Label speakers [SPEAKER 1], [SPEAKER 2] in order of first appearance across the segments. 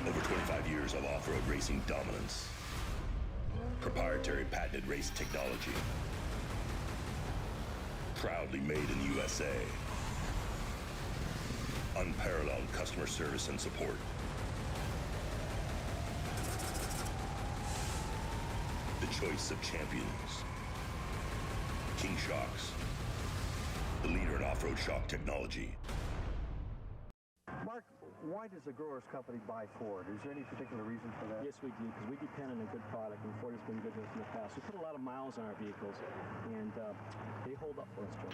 [SPEAKER 1] Over 25 years of off-road racing dominance. Proprietary patented race technology. Proudly made in the USA. Unparalleled customer service and support. The choice of champions. King Shocks. The leader in off-road shock technology.
[SPEAKER 2] Mark, why does the Growers Company buy Ford? Is there any particular reason for that?
[SPEAKER 3] Yes, we do, because we depend on a good product, and Ford has been good to us in the past. We put a lot of miles on our vehicles, and they hold up for us, Joe.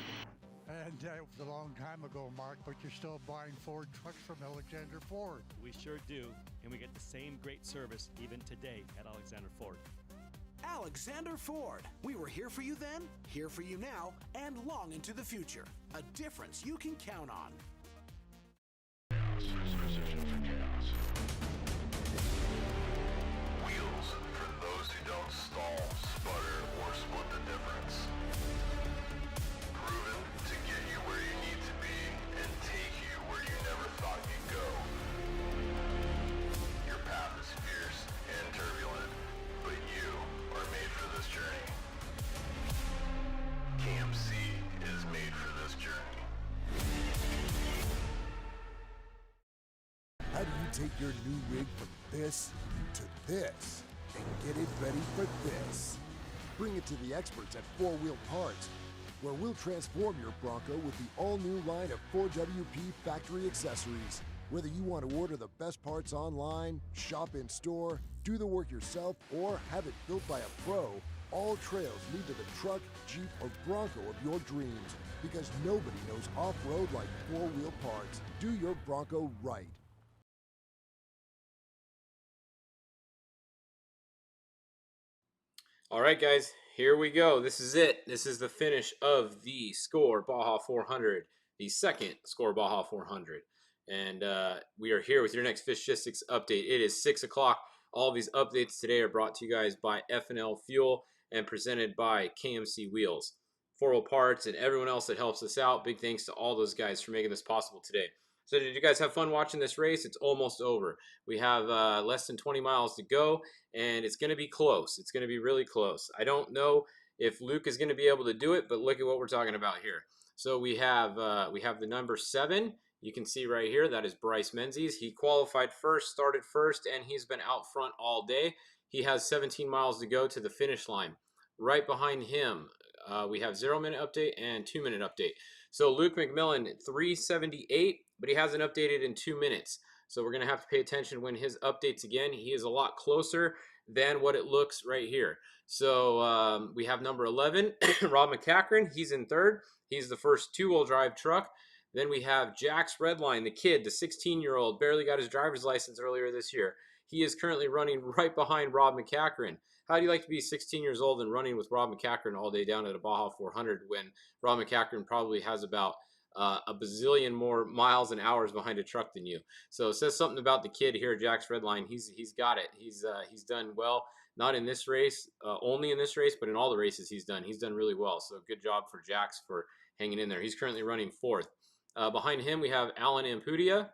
[SPEAKER 4] And it was a long time ago, Mark, but you're still buying Ford trucks from Alexander Ford.
[SPEAKER 5] We sure do, and we get the same great service even today at Alexander Ford.
[SPEAKER 6] Alexander Ford. We were here for you then, here for you now, and long into the future. A difference you can count on.
[SPEAKER 7] Position for chaos. Wheels for those who don't stall, sputter, or split the difference. Proven to get you where you need to be and take you where you never thought you'd go. Your path is fierce and turbulent, but you are made for this journey. KMC is made for this journey.
[SPEAKER 8] How do you take your new rig from this to this and get it ready for this? Bring it to the experts at 4-Wheel Parts, where we'll transform your Bronco with the all-new line of 4WP factory accessories. Whether you want to order the best parts online, shop in store, do the work yourself, or have it built by a pro, all trails lead to the truck, Jeep, or Bronco of your dreams, because nobody knows off-road like 4-Wheel Parts. Do your Bronco right.
[SPEAKER 9] All right, guys, here we go. This is it. This is the finish of the Score Baja 400, the second Score Baja 400. And we are here with your next Fishgistics update. It is 6 o'clock. All of these updates today are brought to you guys by F&L Fuel and presented by KMC Wheels. 4-Wheel Parts and everyone else that helps us out. Big thanks to all those guys for making this possible today. So did you guys have fun watching this race? It's almost over. We have less than 20 miles to go, and it's going to be close. It's going to be really close. I don't know if Luke is going to be able to do it, but look at what we're talking about here. So we have the number 7. You can see right here, that is Bryce Menzies. He qualified first, started first, and he's been out front all day. He has 17 miles to go to the finish line. Right behind him, we have 0-minute update and 2-minute update. So Luke McMillin, 378, but he hasn't updated in 2 minutes. So we're going to have to pay attention when his updates again. He is a lot closer than what it looks right here. So we have number 11, Rob MacCachren. He's in third. He's the first 2-wheel drive truck. Then we have Jax Redline, the kid, the 16-year-old, barely got his driver's license earlier this year. He is currently running right behind Rob MacCachren. How do you like to be 16 years old and running with Rob MacCachren all day down at a Baja 400 when Rob MacCachren probably has about a bazillion more miles and hours behind a truck than you? So it says something about the kid here, Jax Redline. He's got it. He's done well, not in this race, only in this race, but in all the races he's done. He's done really well. So good job for Jax for hanging in there. He's currently running 4th. Behind him, we have Alan Ampudia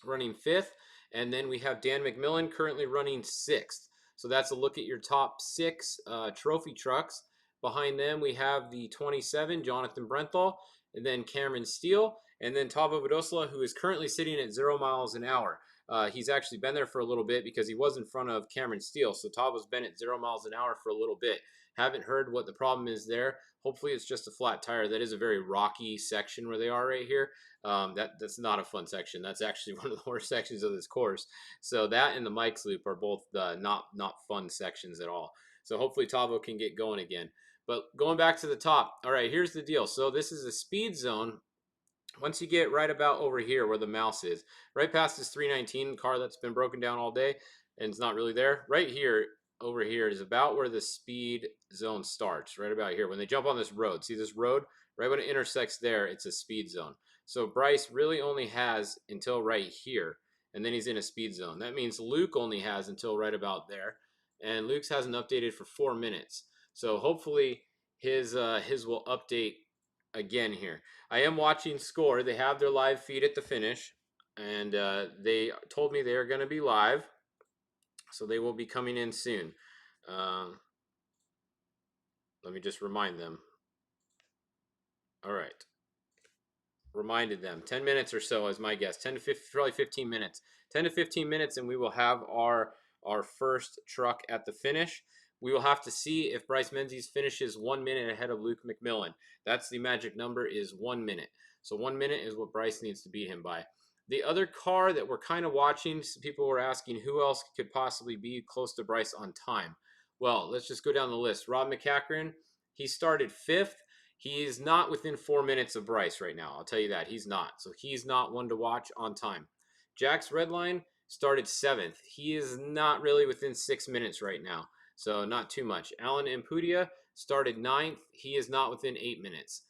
[SPEAKER 9] running 5th. And then we have Dan McMillin currently running 6th. So that's a look at your top 6 trophy trucks. Behind them, we have the 27, Jonathan Brenthal, and then Cameron Steele, and then Tavo Vidosla, who is currently sitting at 0 miles an hour. He's actually been there for a little bit because he was in front of Cameron Steele. So Tavo's been at 0 miles an hour for a little bit. Haven't heard what the problem is there. Hopefully it's just a flat tire. That is a very rocky section where they are right here. That's not a fun section. That's actually one of the worst sections of this course. So that and the Mike's Loop are both not fun sections at all. So hopefully Tavo can get going again. But going back to the top, all right, here's the deal. So this is a speed zone. Once you get right about over here where the mouse is, right past this 319 car that's been broken down all day and it's not really there, right here, over here is about where the speed zone starts, right about here. When they jump on this road, see this road? Right when it intersects there, it's a speed zone. So Bryce really only has until right here, and then he's in a speed zone. That means Luke only has until right about there, and Luke's hasn't updated for 4 minutes. So hopefully his will update again here. I am watching Score. They have their live feed at the finish. and they told me they are going to be live, so they will be coming in soon. Let me just remind them. All right. Reminded them. 10 minutes or so is my guess. 10 to 15, probably 15 minutes. 10 to 15 minutes, and we will have our first truck at the finish. We will have to see if Bryce Menzies finishes 1 minute ahead of Luke McMillin. That's the magic number, is 1 minute. So 1 minute is what Bryce needs to beat him by. The other car that we're kind of watching, people were asking who else could possibly be close to Bryce on time. Well, let's just go down the list. Rob MacCachren, he started 5th. He is not within 4 minutes of Bryce right now. I'll tell you that. He's not. So he's not one to watch on time. Jack's Redline started 7th. He is not really within 6 minutes right now. So not too much. Alan Impudia started 9th. He is not within 8 minutes.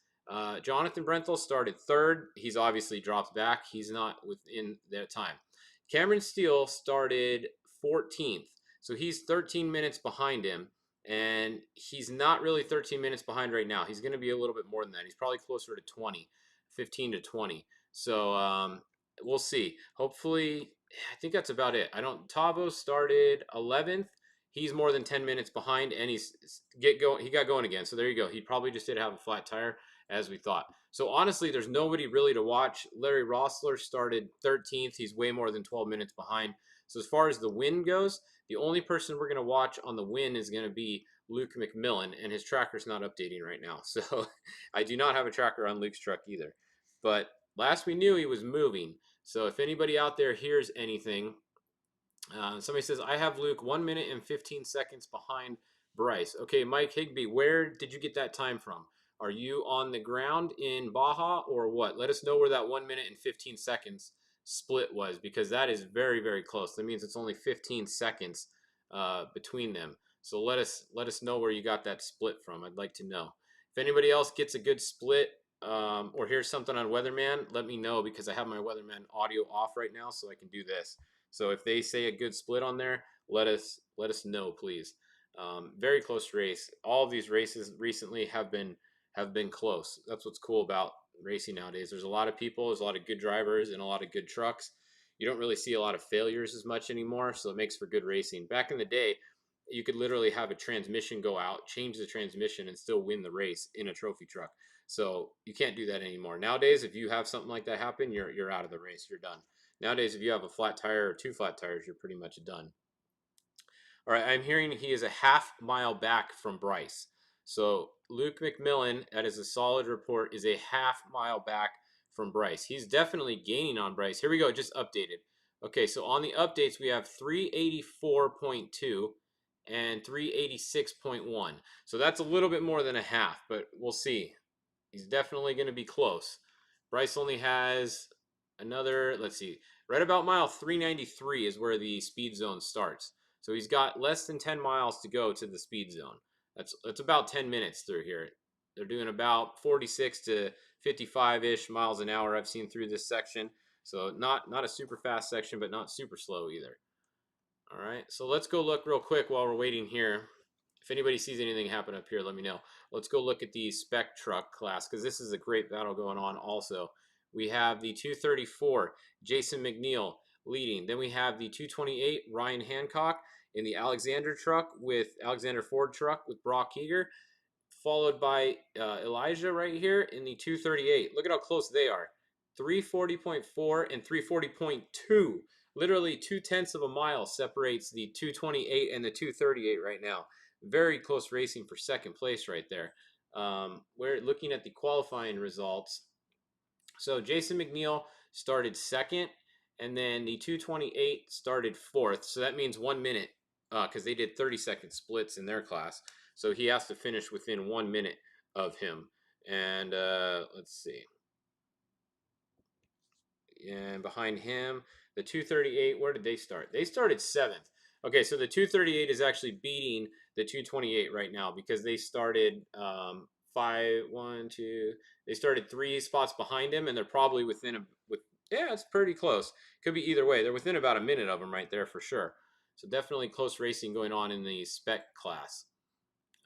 [SPEAKER 9] Jonathan Brenthal started 3rd. He's obviously dropped back. He's not within that time. Cameron Steele started 14th. So he's 13 minutes behind him. And he's not really 13 minutes behind right now. He's going to be a little bit more than that. He's probably closer to 20, 15 to 20. So we'll see. Hopefully, I think that's about it. Tavo started 11th. He's more than 10 minutes behind, and he got going again. So there you go. He probably just did have a flat tire, as we thought. So honestly, there's nobody really to watch. Larry Rossler started 13th. He's way more than 12 minutes behind. So as far as the win goes, the only person we're going to watch on the win is going to be Luke McMillin, and his tracker's not updating right now. So I do not have a tracker on Luke's truck either. But last we knew, he was moving. So if anybody out there hears anything, somebody says, I have Luke 1 minute and 15 seconds behind Bryce. Okay, Mike Higbee, where did you get that time from? Are you on the ground in Baja or what? Let us know where that 1 minute and 15 seconds split was, because that is very, very close. That means it's only 15 seconds between them. So let us know where you got that split from. I'd like to know. If anybody else gets a good split or hears something on Weatherman, let me know, because I have my Weatherman audio off right now, so I can do this. So if they say a good split on there, let us know, please. Very close race. All of these races recently have been close. That's what's cool about racing nowadays. There's a lot of people, there's a lot of good drivers, and a lot of good trucks. You don't really see a lot of failures as much anymore, so it makes for good racing. Back in the day, you could literally have a transmission go out, change the transmission, and still win the race in a trophy truck. So you can't do that anymore. Nowadays, if you have something like that happen, you're out of the race. You're done. Nowadays, if you have a flat tire or 2 flat tires, you're pretty much done. All right, I'm hearing he is a half mile back from Bryce. So Luke McMillin, that is a solid report, is a half mile back from Bryce. He's definitely gaining on Bryce. Here we go, just updated. Okay, so on the updates, we have 384.2 and 386.1. So that's a little bit more than a half, but we'll see. He's definitely going to be close. Bryce only has another, let's see, right about mile 393 is where the speed zone starts. So he's got less than 10 miles to go to the speed zone. That's about 10 minutes through here. They're doing about 46 to 55-ish miles an hour I've seen through this section. So not a super fast section, but not super slow either. All right, so let's go look real quick while we're waiting here. If anybody sees anything happen up here, let me know. Let's go look at the Spec truck class, because this is a great battle going on also. We have the 234, Jason McNeil leading. Then we have the 228, Ryan Hancock in the Alexander Ford truck with Brock Eager, followed by Elijah right here in the 238. Look at how close they are. 340.4 and 340.2. Literally 0.2 of a mile separates the 228 and the 238 right now. Very close racing for second place right there. We're looking at the qualifying results. So Jason McNeil started 2nd, and then the 228 started 4th. So that means 1 minute, because they did 30-second splits in their class. So he has to finish within 1 minute of him. And let's see. And behind him, the 238, where did they start? They started 7th. Okay, so the 238 is actually beating the 228 right now, because they started they started 3 spots behind him, and they're probably yeah, it's pretty close. Could be either way. They're within about a minute of him right there for sure. So definitely close racing going on in the Spec class.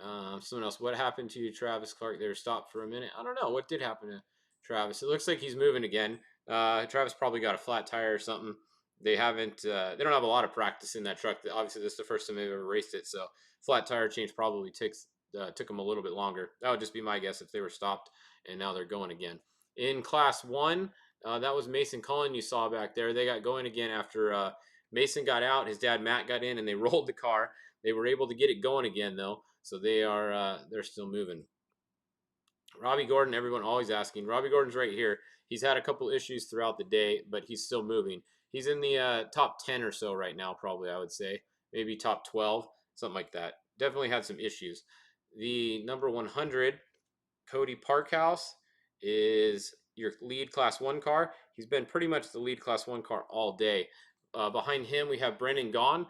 [SPEAKER 9] Someone else, what happened to Travis Clark? They were stopped for a minute. I don't know. What did happen to Travis? It looks like he's moving again. Travis probably got a flat tire or something. They haven't. They don't have a lot of practice in that truck. Obviously, this is the first time they've ever raced it, so flat tire change probably took them a little bit longer. That would just be my guess if they were stopped and now they're going again. In Class 1, that was Mason Cullen you saw back there. They got going again after Mason got out. His dad Matt got in and they rolled the car. They were able to get it going again though, so they're still moving. Robbie Gordon, everyone always asking. Robbie Gordon's right here. He's had a couple issues throughout the day, but he's still moving. He's in the top 10 or so right now, probably, I would say. Maybe top 12, something like that. Definitely had some issues. The number 100, Cody Parkhouse, is your lead Class 1 car. He's been pretty much the lead Class 1 car all day. Behind him, we have Brendan Gaughan.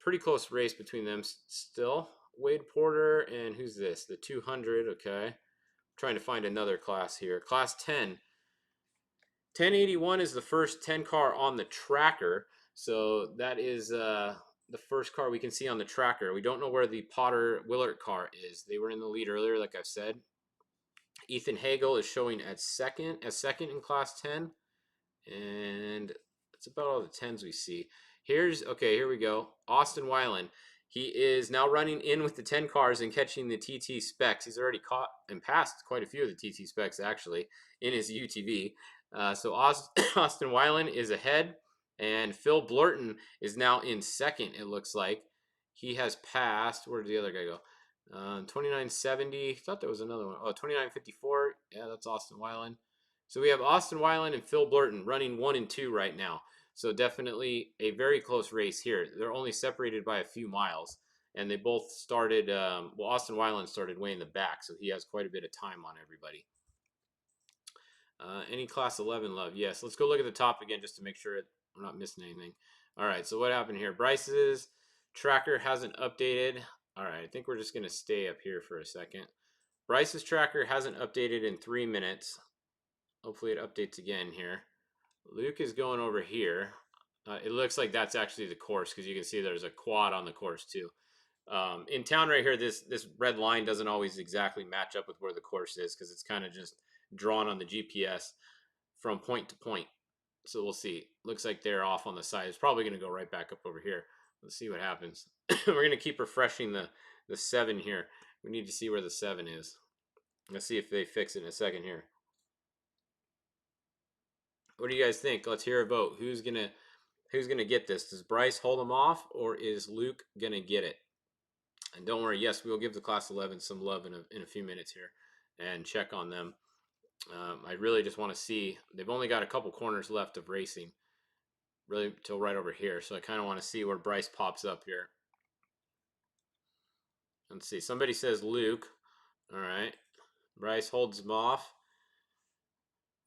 [SPEAKER 9] Pretty close race between them still. Wade Porter and who's this? The 200, okay. Trying to find another class here. Class 10. 1081 is the first 10 car on the tracker. So that is the first car we can see on the tracker. We don't know where the Potter Willert car is. They were in the lead earlier, like I've said. Ethan Hagel is showing as second in Class 10. And that's about all the 10s we see. Here we go. Austin Weiland. He is now running in with the 10 cars and catching the TT Specs. He's already caught and passed quite a few of the TT Specs, actually, in his UTV. So Austin Weiland is ahead, and Phil Blurton is now in second, it looks like. He has passed. Where did the other guy go? 2970. Thought there was another one. Oh, 2954. Yeah, that's Austin Weiland. So we have Austin Weiland and Phil Blurton running 1 and 2 right now. So definitely a very close race here. They're only separated by a few miles, and they both started. Well, Austin Weiland started way in the back, so he has quite a bit of time on everybody. Any Class 11 love? Yes. Let's go look at the top again just to make sure we're not missing anything. All right. So what happened here? Bryce's tracker hasn't updated. All right. I think we're just going to stay up here for a second. Bryce's tracker hasn't updated in 3 minutes. Hopefully it updates again here. Luke is going over here. It looks like that's actually the course because you can see there's a quad on the course too. In town right here, this red line doesn't always exactly match up with where the course is because it's kind of just drawn on the GPS from point to point. So we'll see. Looks like they're off on the side. It's probably going to go right back up over here. Let's see what happens. We're going to keep refreshing the 7 here. We need to see where the 7 is. Let's see if they fix it in a second here. What do you guys think? Let's hear a vote. Who's gonna get this? Does Bryce hold him off, or is Luke gonna get it? And don't worry, yes, we'll give the Class 11 some love in a few minutes here and check on them. I really just want to see. They've only got a couple corners left of racing, really till right over here. So I kind of want to see where Bryce pops up here. Let's see. Somebody says Luke. All right, Bryce holds him off.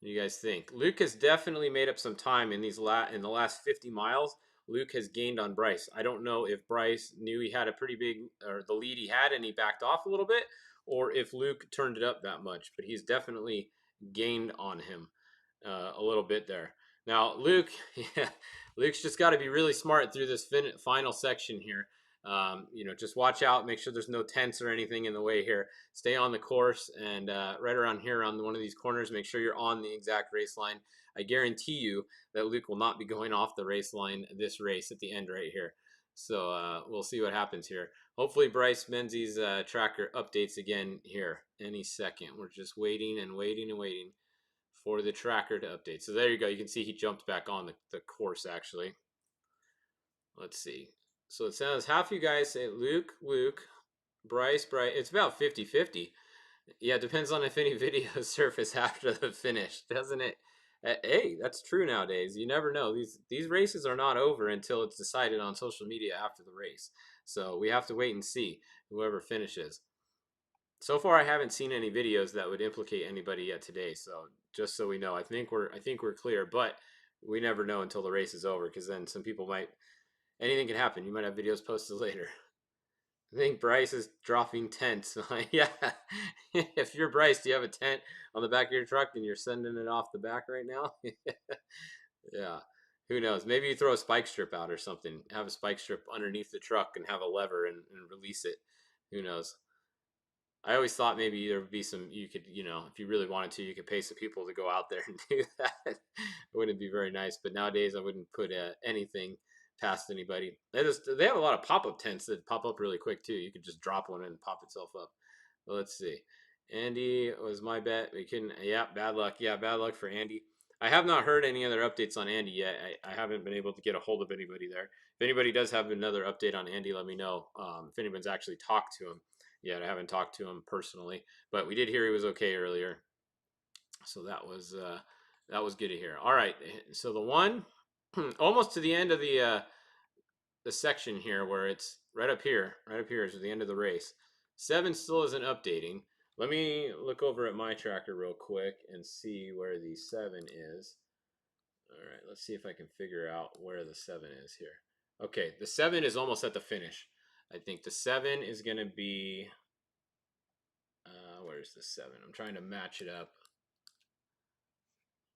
[SPEAKER 9] What do you guys think? Luke has definitely made up some time in these in the last 50 miles. Luke has gained on Bryce. I don't know if Bryce knew he had a pretty big, or the lead he had, and he backed off a little bit, or if Luke turned it up that much. But he's definitely gained on him a little bit there. Now, Luke, Luke's just got to be really smart through this final section here. Just watch out, make sure there's no tents or anything in the way here. Stay on the course, and right around here on one of these corners, make sure you're on the exact race line. I guarantee you that Luke will not be going off the race line this race at the end right here. So we'll see what happens here. Hopefully Bryce Menzies' tracker updates again here any second. We're just waiting and waiting and waiting for the tracker to update. So there you go. You can see he jumped back on the course actually. Let's see. So it sounds half you guys say Luke, Bryce. It's about 50-50. Yeah, it depends on if any videos surface after the finish, doesn't it? Hey, that's true nowadays. You never know. These races are not over until it's decided on social media after the race. So we have to wait and see whoever finishes. So far, I haven't seen any videos that would implicate anybody yet today. So just so we know, I think we're clear. But we never know until the race is over, because then some people might. Anything can happen. You might have videos posted later. I think Bryce is dropping tents. Yeah. If you're Bryce, do you have a tent on the back of your truck and you're sending it off the back right now? Yeah. Who knows? Maybe you throw a spike strip out or something. Have a spike strip underneath the truck and have a lever and release it. Who knows? I always thought maybe there would be some, you could, you know, if you really wanted to, you could pay some people to go out there and do that. It wouldn't be very nice, but nowadays I wouldn't put anything past anybody. They have a lot of pop-up tents that pop up really quick too. You could just drop one and pop itself up. Well, let's see. Andy was my bet. We couldn't, yeah, bad luck. Yeah, bad luck for Andy. I have not heard any other updates on Andy yet. I haven't been able to get a hold of anybody there. If anybody does have another update on Andy, let me know. If anyone's actually talked to him. Yeah, I haven't talked to him personally, but we did hear he was okay earlier, so that was good to hear. All right, so the one almost to the end of the section here, where it's right up here is the end of the race. 7 still isn't updating. Let me look over at my tracker real quick and see where the 7 is. All right, let's see if I can figure out where the 7 is here. Okay, the 7 is almost at the finish. I think the 7 is going to be, where's the 7? I'm trying to match it up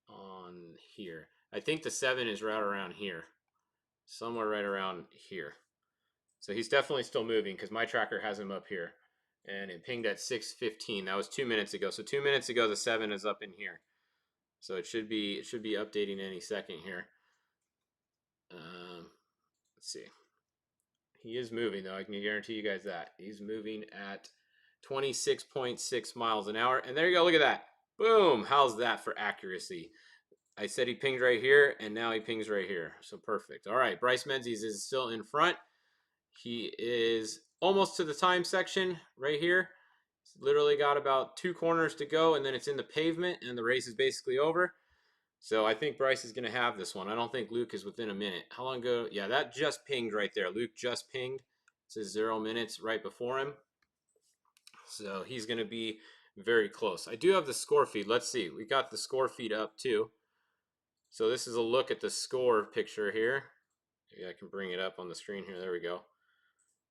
[SPEAKER 9] on here. I think the 7 is right around here. Somewhere right around here. So he's definitely still moving because my tracker has him up here. And it pinged at 6:15. That was 2 minutes ago. So 2 minutes ago, the 7 is up in here. So it should be updating any second here. Let's see. He is moving, though. I can guarantee you guys that. He's moving at 26.6 miles an hour. And there you go. Look at that. Boom. How's that for accuracy? I said he pinged right here, and now he pings right here. So perfect. All right. Bryce Menzies is still in front. He is almost to the time section right here. He's literally got about 2 corners to go, and then it's in the pavement, and the race is basically over. So I think Bryce is going to have this one. I don't think Luke is within a minute. How long ago? Yeah, that just pinged right there. Luke just pinged. It says 0 minutes right before him. So he's going to be very close. I do have the score feed. Let's see. We got the score feed up too. So this is a look at the score picture here. Maybe I can bring it up on the screen here. There we go.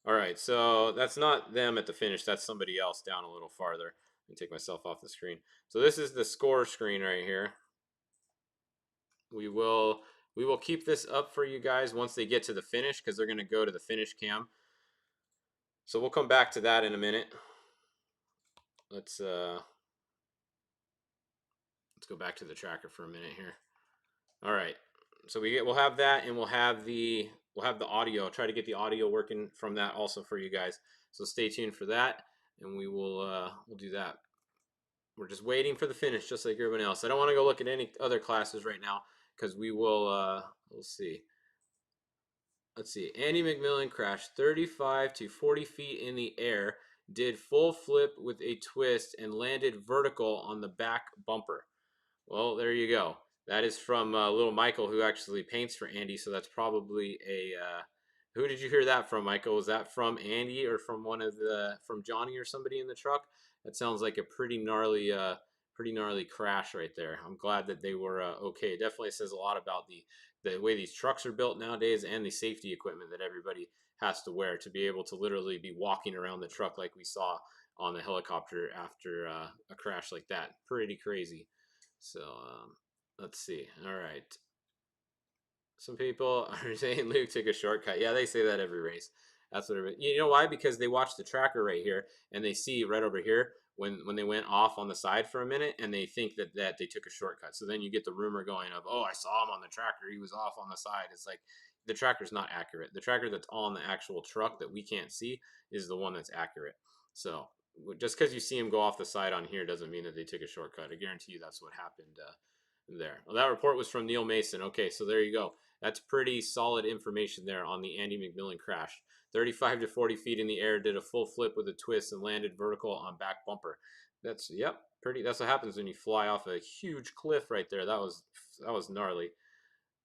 [SPEAKER 9] All right, so that's not them at the finish. That's somebody else down a little farther. Let me take myself off the screen. So this is the score screen right here. We will keep this up for you guys once they get to the finish, because they're going to go to the finish cam. So we'll come back to that in a minute. Let's go back to the tracker for a minute here. All right. So we'll have that, and we'll have the audio. I'll try to get the audio working from that also for you guys. So stay tuned for that, and we'll do that. We're just waiting for the finish, just like everyone else. I don't want to go look at any other classes right now, because we'll see. Let's see. Andy McMillin crashed 35 to 40 feet in the air, did full flip with a twist, and landed vertical on the back bumper. Well, there you go. That is from little Michael, who actually paints for Andy. So that's probably a. Who did you hear that from, Michael? Was that from Andy or from from Johnny or somebody in the truck? That sounds like a pretty gnarly crash right there. I'm glad that they were okay. It definitely says a lot about the way these trucks are built nowadays, and the safety equipment that everybody has to wear to be able to literally be walking around the truck like we saw on the helicopter after a crash like that. Pretty crazy. So let's see. All right. Some people are saying Luke took a shortcut. Yeah, they say that every race. That's what you know why? Because they watch the tracker right here, and they see right over here when they went off on the side for a minute, and they think that they took a shortcut. So then you get the rumor going of, oh, I saw him on the tracker. He was off on the side. It's like the tracker's not accurate. The tracker that's on the actual truck that we can't see is the one that's accurate. So just because you see him go off the side on here doesn't mean that they took a shortcut. I guarantee you that's what happened there. Well, that report was from Neil Mason. Okay, so there you go. That's pretty solid information there on the Andy McMillin crash. 35 to 40 feet in the air, did a full flip with a twist, and landed vertical on back bumper. That's pretty. That's what happens when you fly off a huge cliff right there. That was gnarly.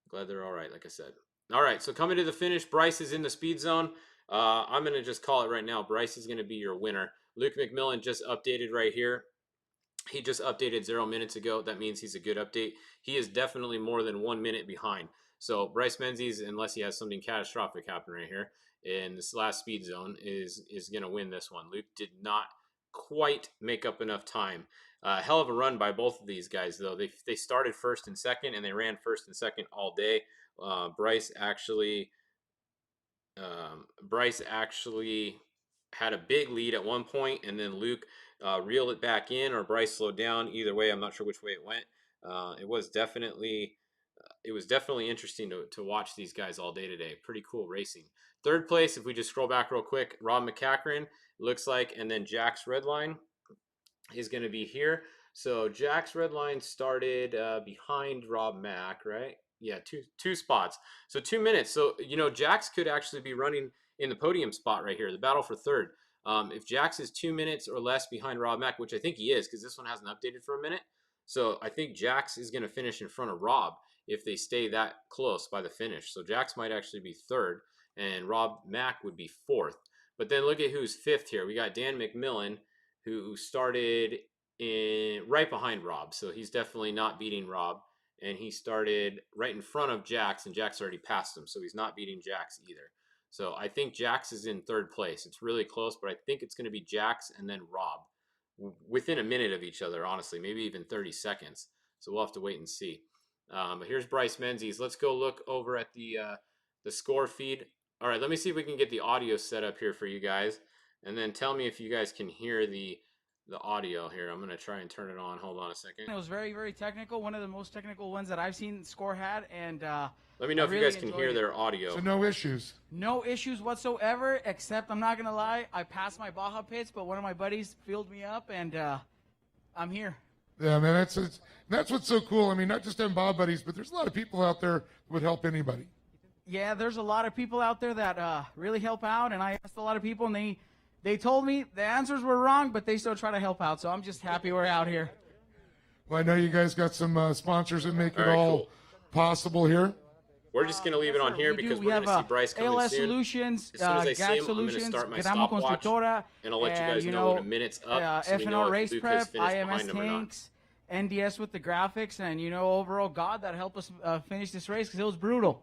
[SPEAKER 9] Glad they're all right, like I said. All right, so coming to the finish, Bryce is in the speed zone. I'm gonna just call it right now. Bryce is gonna be your winner. Luke McMillin just updated right here. He just updated 0 minutes ago. That means he's a good update. He is definitely more than 1 minute behind. So Bryce Menzies, unless he has something catastrophic happen right here in this last speed zone, is going to win this one. Luke did not quite make up enough time. Hell of a run by both of these guys, though. They started first and second, and they ran first and second all day. Bryce actually had a big lead at one point, and then Luke reeled it back in, or Bryce slowed down. Either way, I'm not sure which way it went. It was definitely interesting to watch these guys all day today. Pretty cool racing. Third place, if we just scroll back real quick, Rob MacCachren looks like, and then Jack's Redline is going to be here. So Jack's Redline started behind Rob Mack, right? Yeah, two spots. So 2 minutes. So, you know, Jax could actually be running in the podium spot right here, the battle for third. If Jax is 2 minutes or less behind Rob Mack, which I think he is because this one hasn't updated for a minute. So I think Jax is going to finish in front of Rob if they stay that close by the finish. So Jax might actually be third, and Rob Mack would be fourth. But then look at who's fifth here. We got Dan McMillin, who started in right behind Rob. So he's definitely not beating Rob. And he started right in front of Jax, and Jax already passed him. So he's not beating Jax either. So I think Jax is in third place. It's really close, but I think it's going to be Jax and then Rob within a minute of each other, honestly, maybe even 30 seconds. So we'll have to wait and see. But here's Bryce Menzies. Let's go look over at the score feed. All right, let me see if we can get the audio set up here for you guys. And then tell me if you guys can hear the audio here. I'm going to try and turn it on. Hold on a second.
[SPEAKER 10] It was very, very technical. One of the most technical ones that I've seen Score had. And
[SPEAKER 9] let me know if you guys can hear their audio.
[SPEAKER 11] So no issues.
[SPEAKER 10] No issues whatsoever, except I'm not going to lie. I passed my Baja pits, but one of my buddies filled me up, and I'm here.
[SPEAKER 11] Yeah, man, that's what's so cool. I mean, not just them Baja buddies, but there's a lot of people out there that would help anybody.
[SPEAKER 10] Yeah, there's a lot of people out there that really help out, and I asked a lot of people, and they told me the answers were wrong, but they still try to help out, so I'm just happy we're out here.
[SPEAKER 11] Well, I know you guys got some sponsors that make it all possible here.
[SPEAKER 9] We're just going to leave it on here because we're going to see Bryce coming
[SPEAKER 10] ALS
[SPEAKER 9] soon.
[SPEAKER 10] Solutions,
[SPEAKER 9] As soon as I
[SPEAKER 10] Gas
[SPEAKER 9] see him,
[SPEAKER 10] Solutions,
[SPEAKER 9] I'm going to start my
[SPEAKER 10] Gramo
[SPEAKER 9] stopwatch,
[SPEAKER 10] Constructora,
[SPEAKER 9] and I'll let you guys know when a minute's up, so we know
[SPEAKER 10] FNR
[SPEAKER 9] if
[SPEAKER 10] Race
[SPEAKER 9] Luke
[SPEAKER 10] Prep,
[SPEAKER 9] has finished
[SPEAKER 10] IMS
[SPEAKER 9] behind him or not.
[SPEAKER 10] Tanks, NDS with the graphics, and, overall, God, that helped us finish this race because it was brutal.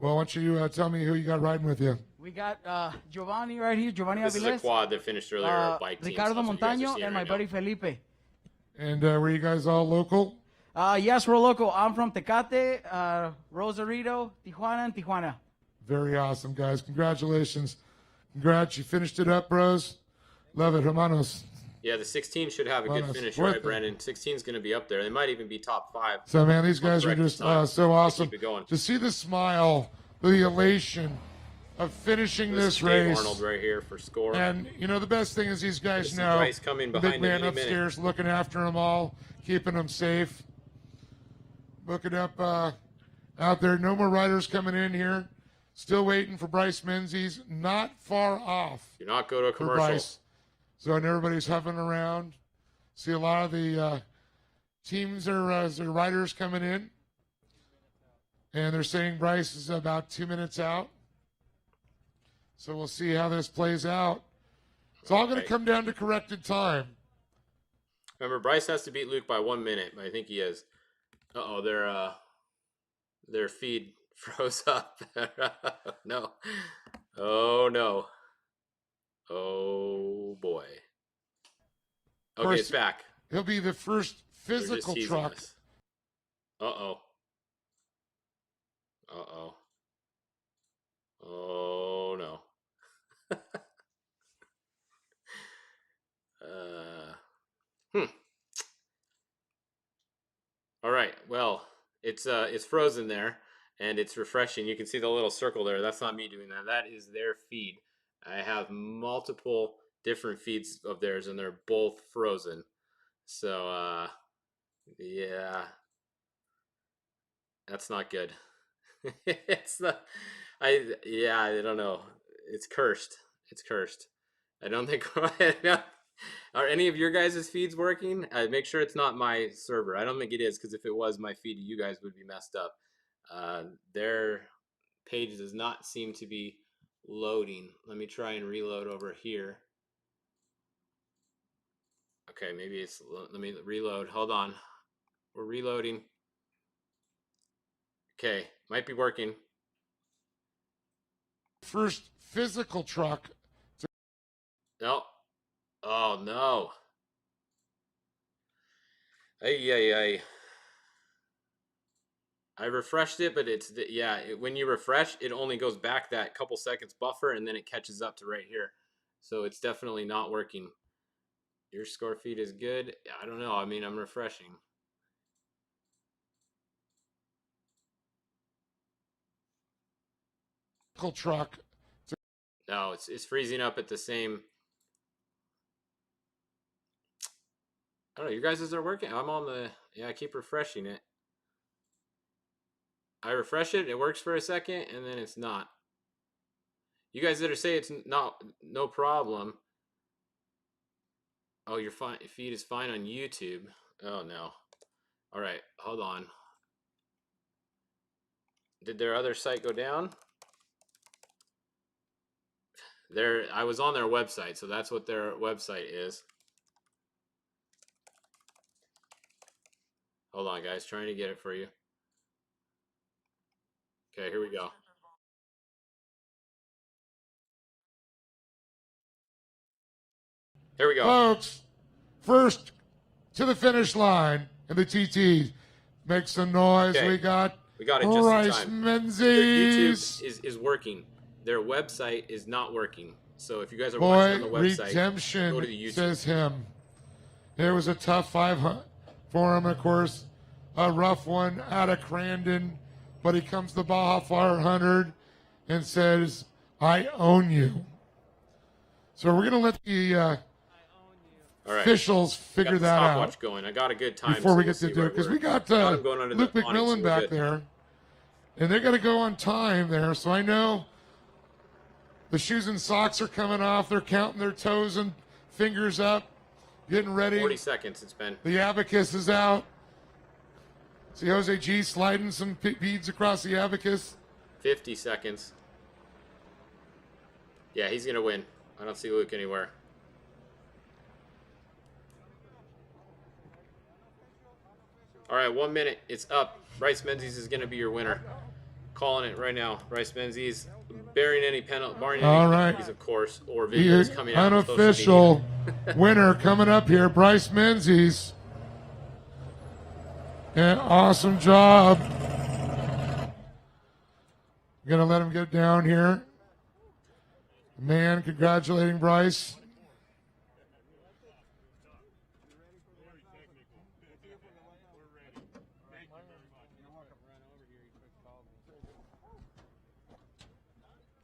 [SPEAKER 11] Well, why don't you tell me who you got riding with you?
[SPEAKER 10] We got Giovanni right here, Giovanni
[SPEAKER 9] This
[SPEAKER 10] Avilés.
[SPEAKER 9] is a quad that finished earlier, our bike team.
[SPEAKER 10] Ricardo
[SPEAKER 9] So that's what you guys are
[SPEAKER 10] Montaño
[SPEAKER 9] seeing
[SPEAKER 10] and my
[SPEAKER 9] right
[SPEAKER 10] buddy
[SPEAKER 9] now.
[SPEAKER 10] Felipe.
[SPEAKER 11] And were you guys all local?
[SPEAKER 10] Yes, we're local. I'm from Tecate, Rosarito, Tijuana, and Tijuana.
[SPEAKER 11] Very awesome, guys. Congratulations. Congrats. You finished it up, bros. Love it, hermanos.
[SPEAKER 9] Yeah, the 16 should have a good finish, right, Brandon? 16 is going to be up there. They might even be top 5.
[SPEAKER 11] So, man, these guys are just so awesome.
[SPEAKER 9] Keep it going.
[SPEAKER 11] To see the smile, the elation of finishing this
[SPEAKER 9] is
[SPEAKER 11] race.
[SPEAKER 9] Dave Arnold right here for score.
[SPEAKER 11] And, the best thing is these guys know
[SPEAKER 9] Bryce coming
[SPEAKER 11] the
[SPEAKER 9] behind
[SPEAKER 11] big
[SPEAKER 9] him
[SPEAKER 11] man
[SPEAKER 9] any minute.
[SPEAKER 11] upstairs looking after them all, keeping them safe. Looking up out there. No more riders coming in here. Still waiting for Bryce Menzies. Not far off.
[SPEAKER 9] Do not go to a
[SPEAKER 11] for
[SPEAKER 9] commercial.
[SPEAKER 11] Bryce. So, and everybody's hovering around. See a lot of the teams or riders coming in. And they're saying Bryce is about 2 minutes out. So we'll see how this plays out. It's all going to come down to corrected time.
[SPEAKER 9] Remember, Bryce has to beat Luke by 1 minute, but I think he is. Uh-oh, their feed froze up. No. Oh, no. Oh, boy. Okay, it's back.
[SPEAKER 11] He'll be the first
[SPEAKER 9] They're just
[SPEAKER 11] physical
[SPEAKER 9] teasing
[SPEAKER 11] truck.
[SPEAKER 9] us. Uh-oh. Uh-oh. Oh, no. All right. Well, it's frozen there, and it's refreshing. You can see the little circle there. That's not me doing that. That is their feed. I have multiple different feeds of theirs, and they're both frozen. So, yeah, that's not good. It's not. I don't know. It's cursed. It's cursed. I don't think. Are any of your guys' feeds working? Make sure it's not my server. I don't think it is, because if it was, my feed to you guys would be messed up. Their page does not seem to be loading. Let me try and reload over here. Okay, maybe it's. Let me reload. Hold on. We're reloading. Okay, might be working.
[SPEAKER 11] First physical truck.
[SPEAKER 9] No. Oh, no. Ay. I refreshed it, but it's, when you refresh, it only goes back that couple seconds buffer, and then it catches up to right here. So it's definitely not working. Your score feed is good. I don't know. I mean, I'm refreshing.
[SPEAKER 11] Truck.
[SPEAKER 9] No, it's freezing up at the same. I don't know. You guys are working. I'm on the. Yeah, I keep refreshing it. I refresh it. It works for a second, and then it's not. You guys that are saying it's not no problem. Oh, your feed is fine on YouTube. Oh no. All right, hold on. Did their other site go down? I was on their website, so that's what their website is. Hold on, guys, trying to get it for you. Okay, here we go. Here we go.
[SPEAKER 11] Folks, first to the finish line in the TT. Make some noise.
[SPEAKER 9] Okay.
[SPEAKER 11] We got
[SPEAKER 9] it just in
[SPEAKER 11] Bryce
[SPEAKER 9] time.
[SPEAKER 11] Menzies.
[SPEAKER 9] Their YouTube is working. Their website is not working. So if you guys are
[SPEAKER 11] Boy,
[SPEAKER 9] watching on the website,
[SPEAKER 11] redemption,
[SPEAKER 9] go to the YouTube.
[SPEAKER 11] says him. It was a tough 500 for him, of course. A rough one out of Crandon. But he comes to Baja 400 and says, I own you. So we're going to let the
[SPEAKER 9] All right.
[SPEAKER 11] officials figure
[SPEAKER 9] got the
[SPEAKER 11] that
[SPEAKER 9] stopwatch
[SPEAKER 11] out
[SPEAKER 9] going. I got a good time
[SPEAKER 11] before
[SPEAKER 9] so
[SPEAKER 11] we
[SPEAKER 9] we'll
[SPEAKER 11] get to
[SPEAKER 9] see
[SPEAKER 11] do
[SPEAKER 9] where
[SPEAKER 11] it. Because
[SPEAKER 9] we're-
[SPEAKER 11] we got
[SPEAKER 9] Got him going under
[SPEAKER 11] Luke
[SPEAKER 9] the awning, so
[SPEAKER 11] McMillin
[SPEAKER 9] we're
[SPEAKER 11] back
[SPEAKER 9] good.
[SPEAKER 11] there. And they're going to go on time there. So I know the shoes and socks are coming off. They're counting their toes and fingers up, getting ready.
[SPEAKER 9] 40 seconds it's been.
[SPEAKER 11] The abacus is out. See Jose G sliding some beads across the abacus.
[SPEAKER 9] 50 seconds. Yeah, he's going to win. I don't see Luke anywhere. All right, 1 minute. It's up. Bryce Menzies is going to be your winner. Calling it right now. Bryce Menzies, barring any penalties, of course, or videos coming out on social
[SPEAKER 11] Unofficial
[SPEAKER 9] media.
[SPEAKER 11] winner coming up here, Bryce Menzies. And awesome job. Gonna let him get down here. Man, congratulating Bryce.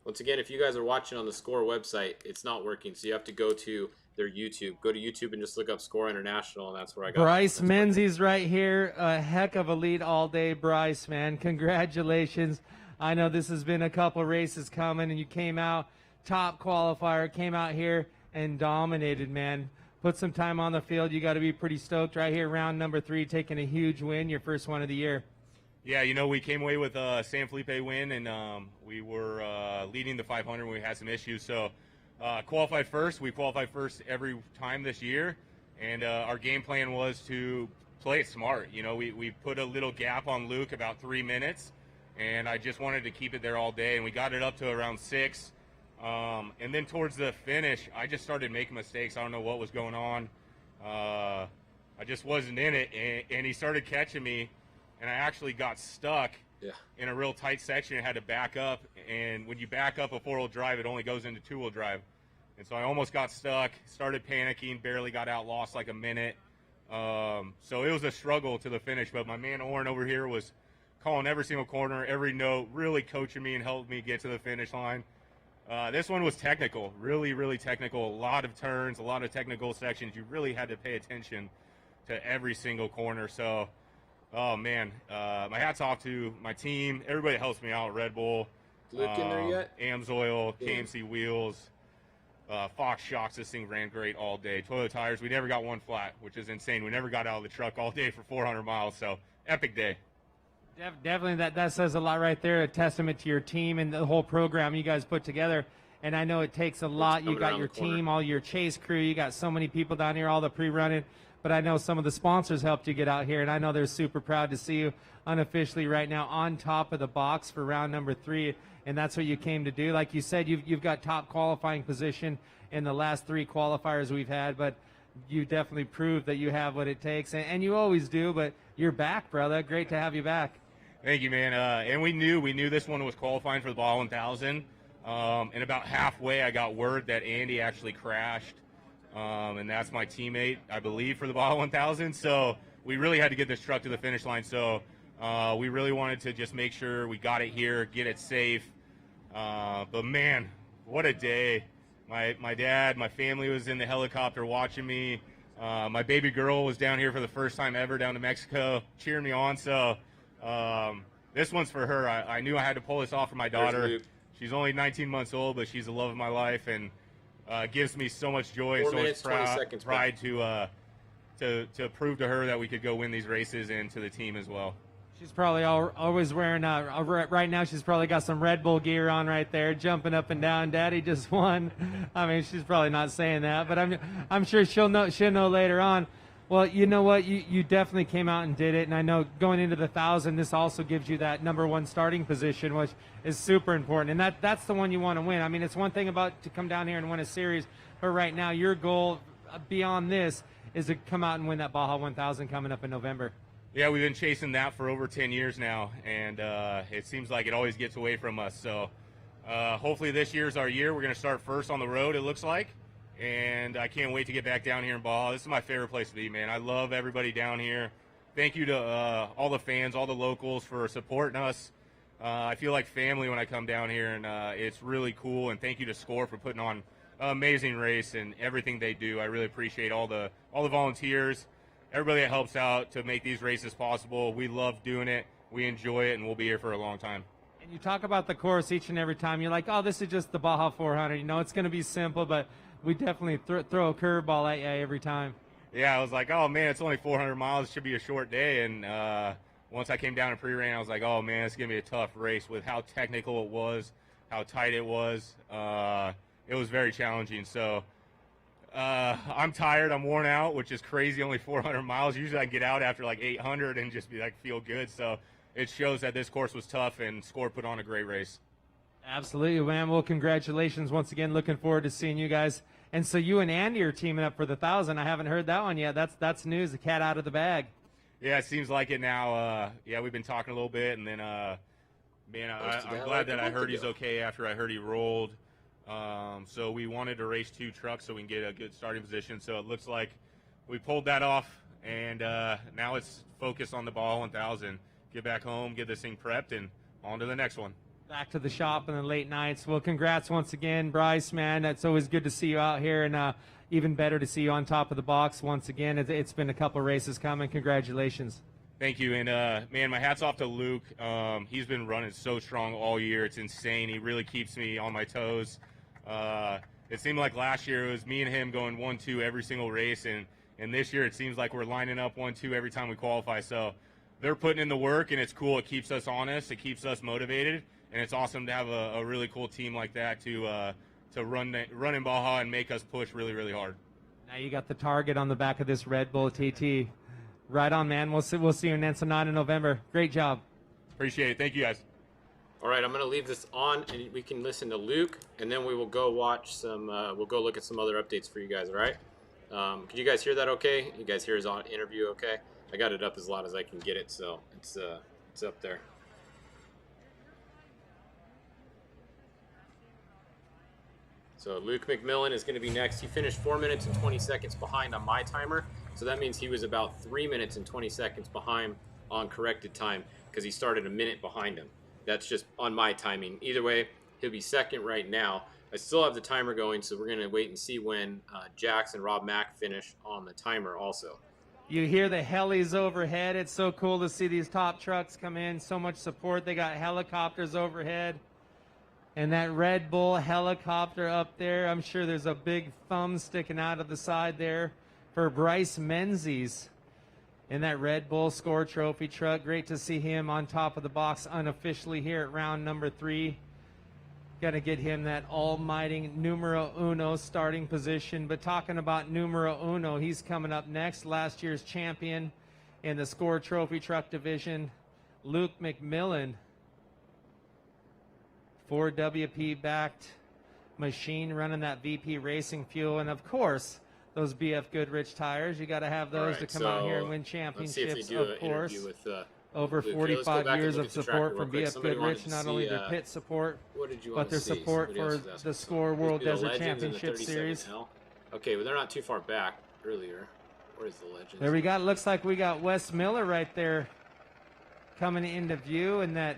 [SPEAKER 9] Once again, if you guys are watching on the Score website, it's not working, so you have to go to their YouTube. Go to YouTube and just look up Score International, and that's where I got
[SPEAKER 12] Bryce Menzies right here. A heck of a lead all day, Bryce, man. Congratulations. I know this has been a couple races coming, and you came out top qualifier, came out here and dominated, man. Put some time on the field. You got to be pretty stoked right here, round number 3, taking a huge win, your first one of the year.
[SPEAKER 13] Yeah, you know, we came away with a San Felipe win, and we were leading the 500 when we had some issues. So qualified first. We qualified first every time this year, and our game plan was to play it smart. You know, we put a little gap on Luke, about 3 minutes, and I just wanted to keep it there all day, and we got it up to around 6. And then towards the finish, I just started making mistakes. I don't know what was going on. I just wasn't in it, and he started catching me. And I actually got stuck in a real tight section and had to back up. And when you back up a 4-wheel drive, it only goes into 2-wheel drive. And so I almost got stuck, started panicking, barely got out, lost like a minute. So it was a struggle to the finish. But my man Oren over here was calling every single corner, every note, really coaching me and helped me get to the finish line. This one was technical, really, really technical. A lot of turns, a lot of technical sections. You really had to pay attention to every single corner. So... oh, man. My hat's off to my team. Everybody that helps me out. Red Bull.
[SPEAKER 9] Luke in there yet?
[SPEAKER 13] AMSoil, KMC Wheels, Fox Shocks. This thing ran great all day. Toyota Tires. We never got one flat, which is insane. We never got out of the truck all day for 400 miles. So, epic day.
[SPEAKER 12] Definitely, that says a lot right there. A testament to your team and the whole program you guys put together. And I know it takes a lot. You got your team, all your chase crew. You got so many people down here, all the pre-running. But I know some of the sponsors helped you get out here, and I know they're super proud to see you unofficially right now on top of the box for round number 3, and that's what you came to do. Like you said, you've got top qualifying position in the last 3 qualifiers we've had, but you definitely proved that you have what it takes, and you always do, but you're back, brother. Great to have you back.
[SPEAKER 13] Thank you, man. And we knew this one was qualifying for the Baja 1000. And about halfway, I got word that Andy actually crashed, and that's my teammate, I believe, for the Baja 1000. So we really had to get this truck to the finish line. So we really wanted to just make sure we got it here, get it safe. But man, what a day. My dad, my family was in the helicopter watching me. My baby girl was down here for the first time ever down to Mexico, cheering me on. So this one's for her. I knew I had to pull this off for my daughter. She's only 19 months old, but she's the love of my life, and gives me so much joy and so much pride to prove to her that we could go win these races, and to the team as well.
[SPEAKER 12] She's probably always wearing, right now she's probably got some Red Bull gear on right there, jumping up and down. Daddy just won. I mean, she's probably not saying that, but I'm sure she'll know later on. Well, you know what? You definitely came out and did it, and I know going into the 1,000, this also gives you that #1 starting position, which is super important, and that's the one you want to win. I mean, it's one thing about to come down here and win a series, but right now your goal beyond this is to come out and win that Baja 1000 coming up in November.
[SPEAKER 13] Yeah, we've been chasing that for over 10 years now, and it seems like it always gets away from us. So hopefully this year's our year. We're going to start first on the road, it looks like, and I can't wait to get back down here in Baja. This is my favorite place to be, man. I love everybody down here. Thank you to all the fans, all the locals for supporting us. I feel like family when I come down here, and it's really cool. And thank you to Score for putting on an amazing race and everything they do. I really appreciate all the volunteers, everybody that helps out to make these races possible. We love doing it. We enjoy it, and we'll be here for a long time.
[SPEAKER 12] And you talk about the course each and every time. You're like, oh, this is just the Baja 400. You know, it's going to be simple, but we definitely throw a curveball at you every time.
[SPEAKER 13] Yeah, I was like, oh, man, it's only 400 miles. It should be a short day. And once I came down in pre-rain, I was like, oh, man, it's going to be a tough race with how technical it was, how tight it was. It was very challenging. So I'm tired. I'm worn out, which is crazy, only 400 miles. Usually I get out after like 800 and just be like, feel good. So it shows that this course was tough, and Score put on a great race.
[SPEAKER 12] Absolutely, man. Well, congratulations once again. Looking forward to seeing you guys. And so you and Andy are teaming up for the 1,000. I haven't heard that one yet. That's news. The cat out of the bag.
[SPEAKER 13] Yeah, it seems like it now. Yeah, we've been talking a little bit, and then, man, I'm glad that I heard he's okay after I heard he rolled. So we wanted to race 2 trucks so we can get a good starting position. So it looks like we pulled that off, and now it's focus on the Baja 1000. Get back home, get this thing prepped, and on to the next one.
[SPEAKER 12] Back to the shop in the late nights. Well, congrats once again, Bryce, man. It's always good to see you out here, and even better to see you on top of the box once again. It's been a couple races coming. Congratulations.
[SPEAKER 13] Thank you. And, man, my hat's off to Luke. He's been running so strong all year. It's insane. He really keeps me on my toes. It seemed like last year it was me and him going 1-2 every single race, and this year it seems like we're lining up 1-2 every time we qualify. So they're putting in the work, and it's cool. It keeps us honest. It keeps us motivated. And it's awesome to have a really cool team like that to run in Baja and make us push really, really hard.
[SPEAKER 12] Now you got the target on the back of this Red Bull TT. Right on, man. We'll see you in Ensenada in November. Great job.
[SPEAKER 13] Appreciate it. Thank you, guys.
[SPEAKER 9] All right, I'm going to leave this on, and we can listen to Luke, and then we will go watch some. We'll go look at some other updates for you guys. All right? Can you guys hear that? Okay? You guys hear his interview? Okay? I got it up as loud as I can get it, so it's up there. So Luke McMillin is going to be next. He finished 4 minutes and 20 seconds behind on my timer. So that means he was about 3 minutes and 20 seconds behind on corrected time because he started a minute behind him. That's just on my timing. Either way, he'll be second right now. I still have the timer going, so we're going to wait and see when Jax and Rob Mack finish on the timer also.
[SPEAKER 12] You hear the helis overhead. It's so cool to see these top trucks come in. So much support. They got helicopters overhead. And that Red Bull helicopter up there, I'm sure there's a big thumb sticking out of the side there for Bryce Menzies in that Red Bull Score Trophy truck. Great to see him on top of the box unofficially here at round number 3. Got to get him that almighty numero uno starting position. But talking about numero uno, he's coming up next. Last year's champion in the Score Trophy truck division, Luke McMillin. 4WP backed machine running that VP Racing fuel, and of course those BF Goodrich tires. You got to have those to come out here and win championships.
[SPEAKER 9] Let's see if they do an interview with
[SPEAKER 12] Over
[SPEAKER 9] Luke, here, let's go
[SPEAKER 12] 45
[SPEAKER 9] back and
[SPEAKER 12] years
[SPEAKER 9] look
[SPEAKER 12] of
[SPEAKER 9] at the tracker
[SPEAKER 12] support
[SPEAKER 9] real
[SPEAKER 12] from
[SPEAKER 9] quick.
[SPEAKER 12] BF
[SPEAKER 9] Somebody wanted
[SPEAKER 12] Goodrich,
[SPEAKER 9] to
[SPEAKER 12] not
[SPEAKER 9] see,
[SPEAKER 12] only their pit support,
[SPEAKER 9] what did you
[SPEAKER 12] but
[SPEAKER 9] want
[SPEAKER 12] their
[SPEAKER 9] to see?
[SPEAKER 12] support
[SPEAKER 9] Somebody else
[SPEAKER 12] for
[SPEAKER 9] was asking.
[SPEAKER 12] the Score
[SPEAKER 9] These
[SPEAKER 12] World
[SPEAKER 9] be the
[SPEAKER 12] Desert
[SPEAKER 9] Legends and the
[SPEAKER 12] Championship Series.
[SPEAKER 9] 37L. Okay, well, they're not too far back earlier. Where's the Legends?
[SPEAKER 12] There we got, looks like we got Wes Miller right there coming into view in that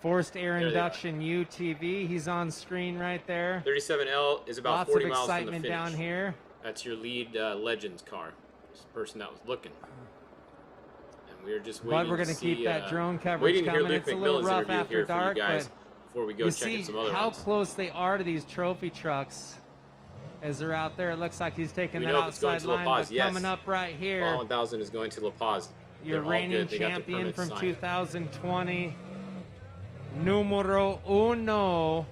[SPEAKER 12] forced air
[SPEAKER 9] There they
[SPEAKER 12] induction UTV. He's on screen right there.
[SPEAKER 9] 37L is about
[SPEAKER 12] Lots
[SPEAKER 9] 40
[SPEAKER 12] of
[SPEAKER 9] miles from the
[SPEAKER 12] excitement
[SPEAKER 9] finish.
[SPEAKER 12] down here.
[SPEAKER 9] That's your lead Legends car. This person that was looking. And we're just waiting
[SPEAKER 12] But we're going to keep that drone coverage
[SPEAKER 9] waiting to hear
[SPEAKER 12] coming.
[SPEAKER 9] Luke
[SPEAKER 12] It's a little
[SPEAKER 9] McMillan's
[SPEAKER 12] rough
[SPEAKER 9] interview
[SPEAKER 12] after
[SPEAKER 9] here for you
[SPEAKER 12] dark,
[SPEAKER 9] guys
[SPEAKER 12] but
[SPEAKER 9] before we go
[SPEAKER 12] you
[SPEAKER 9] checking
[SPEAKER 12] see
[SPEAKER 9] some other
[SPEAKER 12] how
[SPEAKER 9] ones.
[SPEAKER 12] close they are to these trophy trucks as they're out there. It looks like he's taking
[SPEAKER 9] We
[SPEAKER 12] that
[SPEAKER 9] know if it's going
[SPEAKER 12] outside
[SPEAKER 9] to La
[SPEAKER 12] line,
[SPEAKER 9] Paz,
[SPEAKER 12] but
[SPEAKER 9] yes.
[SPEAKER 12] coming up right here.
[SPEAKER 9] Baja 1000 is going to La Paz.
[SPEAKER 12] Your
[SPEAKER 9] They're all
[SPEAKER 12] reigning
[SPEAKER 9] good. They got their
[SPEAKER 12] champion
[SPEAKER 9] permits
[SPEAKER 12] from
[SPEAKER 9] signed.
[SPEAKER 12] 2020, numero uno.
[SPEAKER 9] All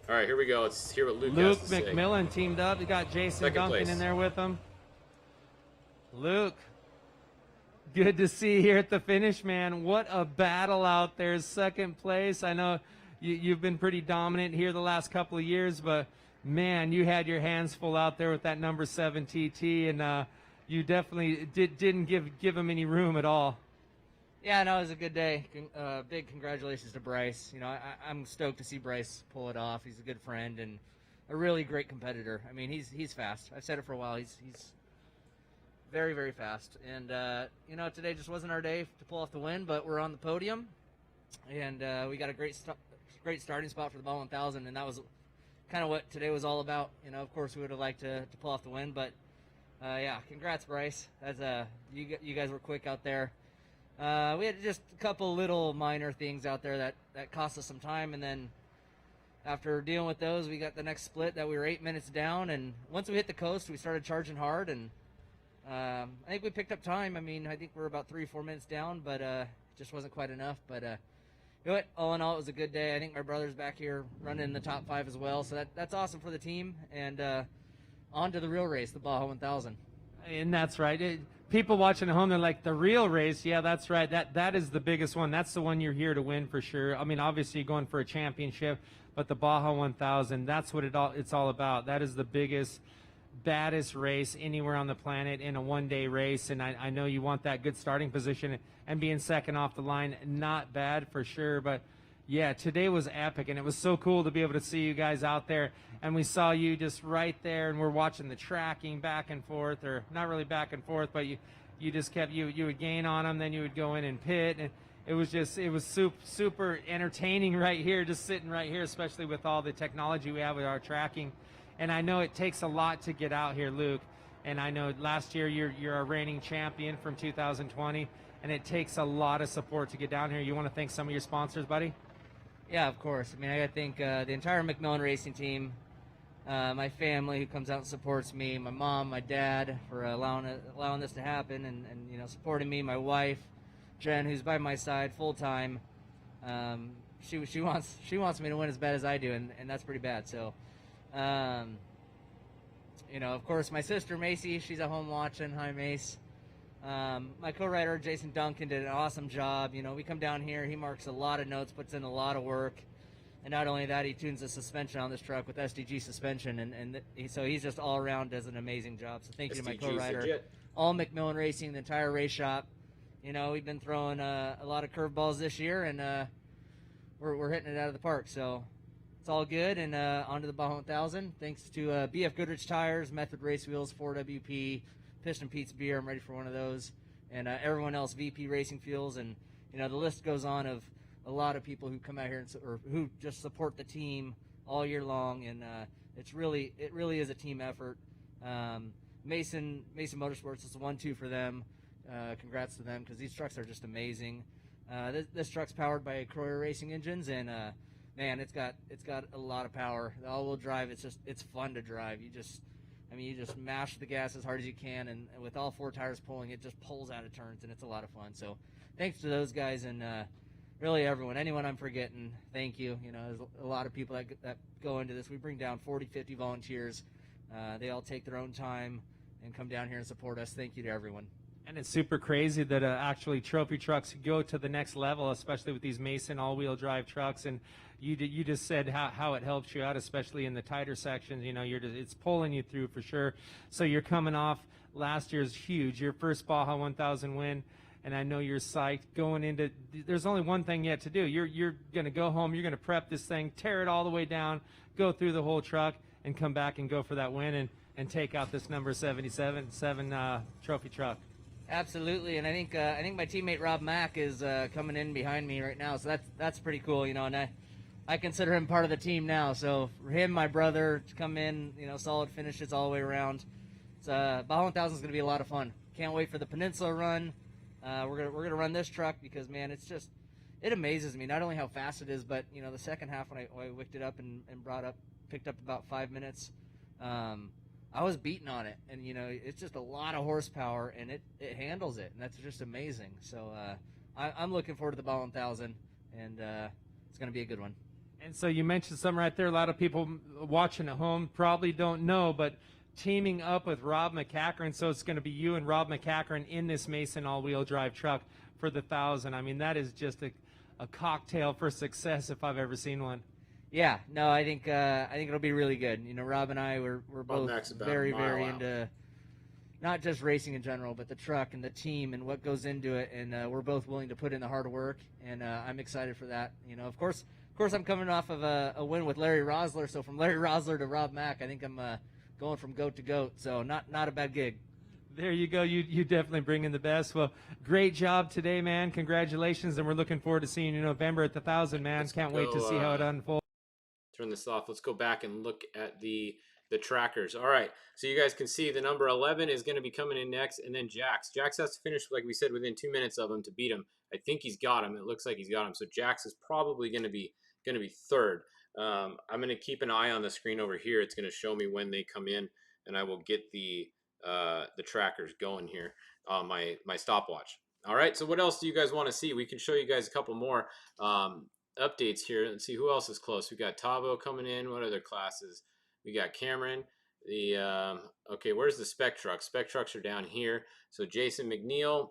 [SPEAKER 9] right, here we go. Let's hear what Luke
[SPEAKER 12] Luke
[SPEAKER 9] has to say.
[SPEAKER 12] McMillin teamed up. You got Jason
[SPEAKER 9] Second
[SPEAKER 12] Duncan
[SPEAKER 9] place.
[SPEAKER 12] in there with him. Luke, good to see you here at the finish, man. What a battle out there. Second place. I know you've been pretty dominant here the last couple of years, but man, you had your hands full out there with that number 7 TT, and you definitely didn't give him any room at all.
[SPEAKER 14] Yeah, no, it was a good day. Big congratulations to Bryce. You know, I'm stoked to see Bryce pull it off. He's a good friend and a really great competitor. I mean, he's fast. I've said it for a while. He's very, very fast. And, you know, today just wasn't our day to pull off the win, but we're on the podium. And we got a great starting spot for the Baja 1000, and that was kind of what today was all about. You know, of course, we would have liked to pull off the win, but, yeah, congrats, Bryce. You guys were quick out there. We had just a couple little minor things out there that cost us some time, and then after dealing with those, we got the next split that we were 8 minutes down, and once we hit the coast, we started charging hard, and I think we picked up time. I mean, I think we're about 3 or 4 minutes down, but it just wasn't quite enough. But you know what? All in all, it was a good day. I think my brother's back here running in the top 5 as well, so that's awesome for the team. And on to the real race, the Baja 1000.
[SPEAKER 12] And that's right. People watching at home, they're like, the real race. Yeah, that's right. That is the biggest one. That's the one you're here to win for sure. I mean, obviously you're going for a championship, but the Baja 1000, that's what it's all about. That is the biggest, baddest race anywhere on the planet in a one-day race. And I know you want that good starting position, and being second off the line, not bad for sure. But yeah, today was epic, and it was so cool to be able to see you guys out there. And we saw you just right there, and we're watching the tracking back and forth, or not really back and forth, but you just kept, you would gain on them, then you would go in and pit, and it was super entertaining right here, just sitting right here, especially with all the technology we have with our tracking. And I know it takes a lot to get out here, Luke, and I know last year you're a reigning champion from 2020, and it takes a lot of support to get down here. You want to thank some of your sponsors, buddy?
[SPEAKER 14] Yeah, of course. I mean, I got to thank the entire McMillin racing team, my family who comes out and supports me, my mom, my dad for allowing this to happen, and you know, supporting me, my wife, Jen, who's by my side full time. She wants me to win as bad as I do, and that's pretty bad. So, you know, of course, my sister Macy, she's at home watching. Hi, Mace. My co-writer Jason Duncan did an awesome job. You know, we come down here, he marks a lot of notes, puts in a lot of work, and not only that, he tunes the suspension on this truck with SDG suspension, and so he's just all around does an amazing job. So thank you to my co-writer, all McMillin Racing, the entire race shop. You know, we've been throwing a lot of curveballs this year, and we're hitting it out of the park. So it's all good, and on to the Baja 1000. Thanks to BF Goodrich Tires, Method Race Wheels, 4WP, Piston Pete's Beer, I'm ready for one of those, and everyone else, VP Racing Fuels, and you know, the list goes on of a lot of people who come out here or who just support the team all year long, and it really is a team effort. Mason Motorsports is the 1-2 for them. Congrats to them, because these trucks are just amazing. This truck's powered by Croyer Racing engines, and man, it's got a lot of power. The all-wheel drive, it's fun to drive. You just mash the gas as hard as you can, and with all 4 tires pulling, it just pulls out of turns, and it's a lot of fun. So thanks to those guys, and really everyone, anyone I'm forgetting, thank you. You know, there's a lot of people that go into this. We bring down 40, 50 volunteers. They all take their own time and come down here and support us. Thank you to everyone.
[SPEAKER 12] And it's super crazy that actually trophy trucks go to the next level, especially with these Mason all-wheel drive trucks. And you just said how it helps you out, especially in the tighter sections. You know, it's pulling you through for sure. So you're coming off last year's huge, your first Baja 1000 win. and I know you're psyched going into. There's only one thing yet to do. You're going to go home. You're going to prep this thing, tear it all the way down, go through the whole truck, and come back and go for that win and take out this number 77 trophy truck.
[SPEAKER 14] Absolutely, and I think my teammate Rob Mack is coming in behind me right now, so that's pretty cool, you know. And I consider him part of the team now. So for him, my brother, to come in, you know, solid finishes all the way around. It's Baja 1000 is going to be a lot of fun. Can't wait for the Peninsula run. We're gonna run this truck because, man, it amazes me not only how fast it is, but you know, the second half when I wicked it up and picked up about 5 minutes. I was beating on it, and you know, it's just a lot of horsepower, and it handles it, and that's just amazing. So I'm looking forward to the Baja 1000, and it's going to be a good one.
[SPEAKER 12] And so you mentioned some right there. A lot of people watching at home probably don't know, but teaming up with Rob MacCachren, so it's going to be you and Rob MacCachren in this Mason all-wheel drive truck for the 1000. I mean, that is just a cocktail for success if I've ever seen one.
[SPEAKER 14] Yeah, no, I think it'll be really good. You know, Rob and I we're both very into not just racing in general, but the truck and the team and what goes into it, and we're both willing to put in the hard work, and I'm excited for that. You know, of course, I'm coming off of a win with Larry Rosler, so from Larry Rosler to Rob Mack, I think I'm going from goat to goat, so not a bad gig.
[SPEAKER 12] There you go. You definitely bring in the best. Well, great job today, man. Congratulations, and we're looking forward to seeing you in November at the 1000, man. Can't wait to see how it unfolds.
[SPEAKER 9] Turn this off. Let's go back and look at the trackers. All right, so you guys can see the number 11 is going to be coming in next, and then Jax has to finish, like we said, within 2 minutes of him to beat him. I think he's got him. It looks like he's got him. So Jax is probably going to be third. I'm going to keep an eye on the screen over here. It's going to show me when they come in, and I will get the trackers going here on my stopwatch. All right, so what else do you guys want to see? We can show you guys a couple more updates here. Let's see who else is close. We got Tavo coming in. What other classes? We got Cameron. Okay, where's the Spec truck? Spec trucks are down here. So Jason McNeil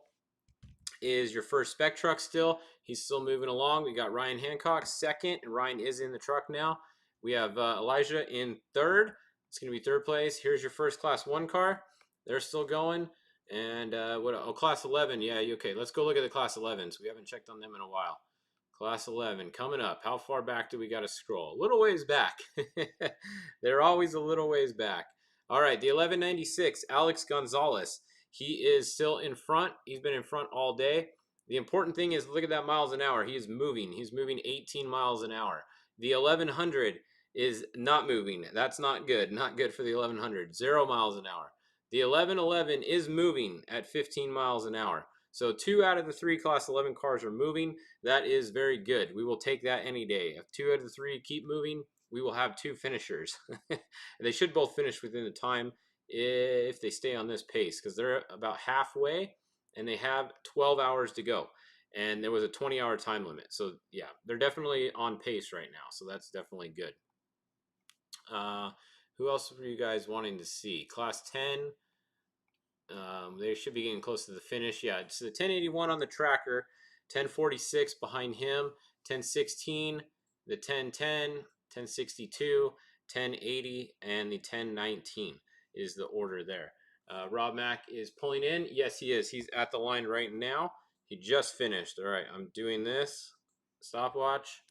[SPEAKER 9] is your first Spec truck still. He's still moving along. We got Ryan Hancock second, and Ryan is in the truck now. We have Elijah in third. It's going to be third place. Here's your first Class 1 car. They're still going. And Class 11. Yeah, okay. Let's go look at the Class 11s. We haven't checked on them in a while. Class 11 coming up. How far back do we got to scroll? A little ways back. They're always a little ways back. All right, the 1196, Alex Gonzalez. He is still in front. He's been in front all day. The important thing is, look at that miles an hour. He is moving. He's moving 18 miles an hour. The 1100 is not moving. That's not good. Not good for the 1100. 0 miles an hour. The 1111 is moving at 15 miles an hour. So 2 out of the 3 Class 11 cars are moving. That is very good. We will take that any day. If 2 out of the 3 keep moving, we will have 2 finishers. They should both finish within the time if they stay on this pace, because they're about halfway and they have 12 hours to go. And there was a 20-hour time limit. So yeah, they're definitely on pace right now. So that's definitely good. Who else were you guys wanting to see? Class 10. They should be getting close to the finish. Yeah, it's the 1081 on the tracker, 1046 behind him, 1016, the 1010, 1062, 1080, and the 1019 is the order there. Rob Mack is pulling in. Yes, he is. He's at the line right now. He just finished. All right, I'm doing this stopwatch.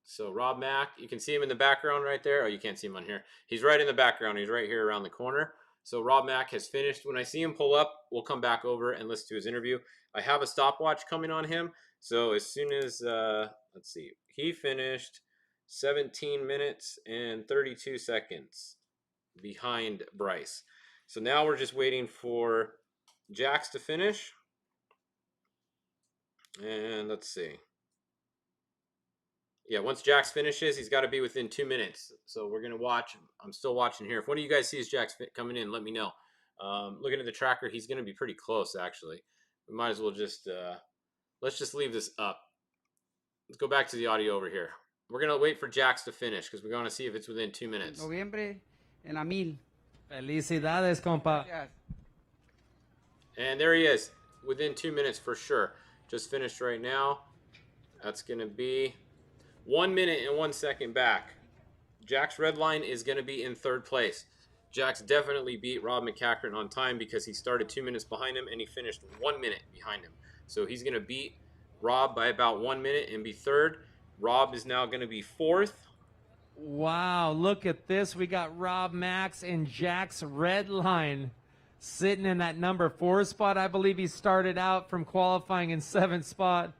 [SPEAKER 9] So Rob Mack, you can see him in the background right there. Oh, you can't see him on here. He's right in the background. He's right here around the corner. So Rob Mack has finished. When I see him pull up, we'll come back over and listen to his interview. I have a stopwatch coming on him. So as soon as, let's see, he finished 17 minutes and 32 seconds behind Bryce. So now we're just waiting for Jax to finish. And let's see. Yeah, once Jax finishes, he's got to be within 2 minutes. So we're going to watch. I'm still watching here. If one of you guys sees Jax coming in, let me know. Looking at the tracker, he's going to be pretty close, actually. We might as well just, let's just leave this up. Let's go back to the audio over here. We're going to wait for Jax to finish because we're going to see if it's within 2 minutes.
[SPEAKER 15] Noviembre en la 1000.
[SPEAKER 12] Felicidades, compa.
[SPEAKER 9] And there he is, within 2 minutes for sure. Just finished right now. That's going to be 1 minute and 1 second back. Jack's red line is going to be in third place. Jax definitely beat Rob MacCachren on time because he started 2 minutes behind him and he finished 1 minute behind him. So he's going to beat Rob by about 1 minute and be third. Rob is now going to be fourth.
[SPEAKER 12] Wow, look at this. We got Rob Max and Jack's red line sitting in that number 4 spot. I believe he started out from qualifying in 7th spot.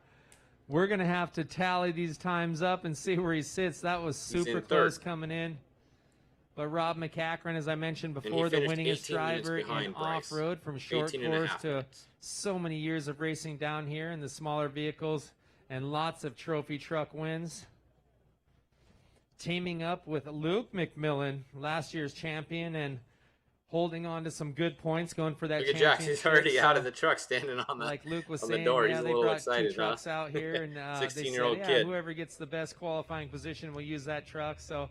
[SPEAKER 12] We're going to have to tally these times up and see where he sits. That was super close coming in. But Rob MacCachren, as I mentioned before, the winningest driver in off-road from short course to so many years of racing down here in the smaller vehicles and lots of trophy truck wins. Teaming up with Luke McMillin, last year's champion, and holding on to some good points, going for that championship.
[SPEAKER 9] Look at Jax, he's already out of the truck, standing on the,
[SPEAKER 12] like Luke was
[SPEAKER 9] on
[SPEAKER 12] saying,
[SPEAKER 9] the door.
[SPEAKER 12] Yeah,
[SPEAKER 9] he's a
[SPEAKER 12] they
[SPEAKER 9] little
[SPEAKER 12] brought
[SPEAKER 9] excited,
[SPEAKER 12] 2 trucks out here, and
[SPEAKER 9] 16-year-old
[SPEAKER 12] they said,
[SPEAKER 9] kid.
[SPEAKER 12] whoever gets the best qualifying position will use that truck. So